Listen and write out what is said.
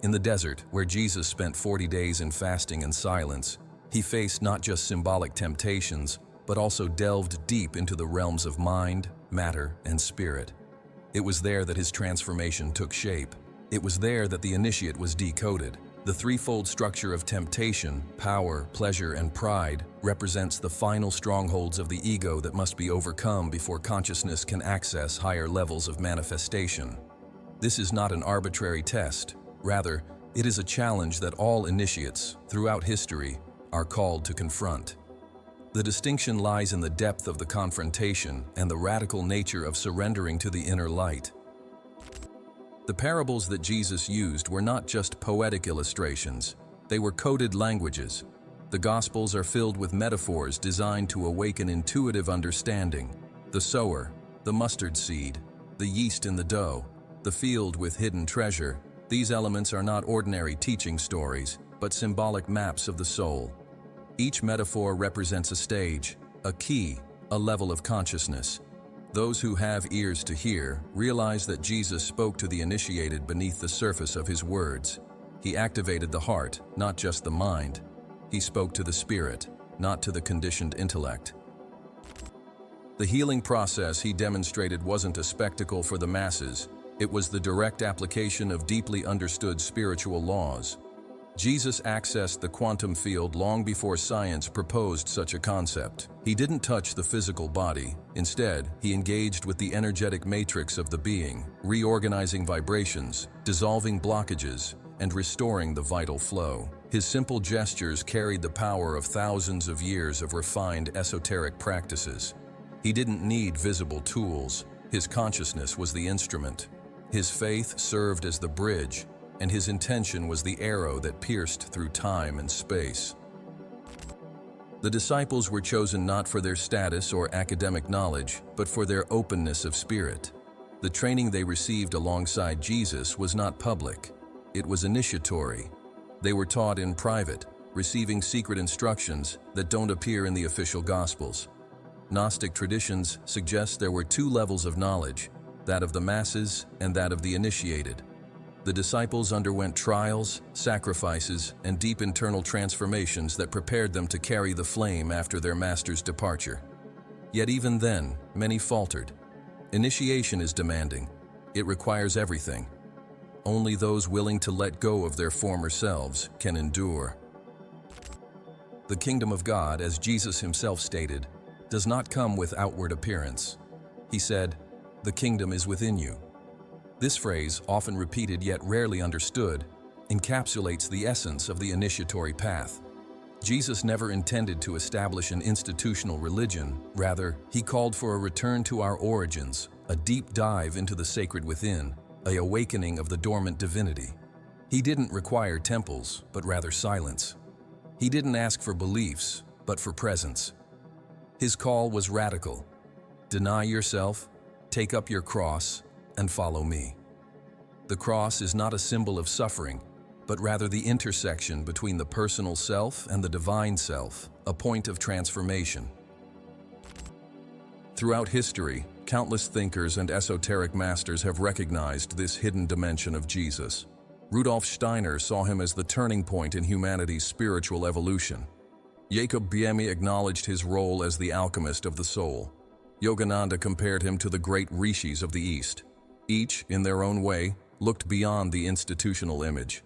In the desert, where Jesus spent 40 days in fasting and silence, he faced not just symbolic temptations, but also delved deep into the realms of mind, matter, and spirit. It was there that his transformation took shape. It was there that the initiate was decoded. The threefold structure of temptation, power, pleasure, and pride represents the final strongholds of the ego that must be overcome before consciousness can access higher levels of manifestation. This is not an arbitrary test. Rather, it is a challenge that all initiates, throughout history, are called to confront. The distinction lies in the depth of the confrontation and the radical nature of surrendering to the inner light. The parables that Jesus used were not just poetic illustrations, they were coded languages. The Gospels are filled with metaphors designed to awaken intuitive understanding. The sower, the mustard seed, the yeast in the dough, the field with hidden treasure. These elements are not ordinary teaching stories, but symbolic maps of the soul. Each metaphor represents a stage, a key, a level of consciousness. Those who have ears to hear realize that Jesus spoke to the initiated beneath the surface of his words. He activated the heart, not just the mind. He spoke to the spirit, not to the conditioned intellect. The healing process he demonstrated wasn't a spectacle for the masses. It was the direct application of deeply understood spiritual laws. Jesus accessed the quantum field long before science proposed such a concept. He didn't touch the physical body. Instead, he engaged with the energetic matrix of the being, reorganizing vibrations, dissolving blockages, and restoring the vital flow. His simple gestures carried the power of thousands of years of refined esoteric practices. He didn't need visible tools. His consciousness was the instrument. His faith served as the bridge, and his intention was the arrow that pierced through time and space. The disciples were chosen not for their status or academic knowledge, but for their openness of spirit. The training they received alongside Jesus was not public. It was initiatory. They were taught in private, receiving secret instructions that don't appear in the official Gospels. Gnostic traditions suggest there were two levels of knowledge, that of the masses and that of the initiated. The disciples underwent trials, sacrifices, and deep internal transformations that prepared them to carry the flame after their master's departure. Yet even then, many faltered. Initiation is demanding. It requires everything. Only those willing to let go of their former selves can endure. The kingdom of God, as Jesus himself stated, does not come with outward appearance. He said, "The kingdom is within you." This phrase, often repeated yet rarely understood, encapsulates the essence of the initiatory path. Jesus never intended to establish an institutional religion. Rather, he called for a return to our origins, a deep dive into the sacred within, an awakening of the dormant divinity. He didn't require temples, but rather silence. He didn't ask for beliefs, but for presence. His call was radical. Deny yourself, take up your cross, and follow me. The cross is not a symbol of suffering, but rather the intersection between the personal self and the divine self, a point of transformation. Throughout history, countless thinkers and esoteric masters have recognized this hidden dimension of Jesus. Rudolf Steiner saw him as the turning point in humanity's spiritual evolution. Jacob Boehme acknowledged his role as the alchemist of the soul. Yogananda compared him to the great rishis of the East. Each, in their own way, looked beyond the institutional image.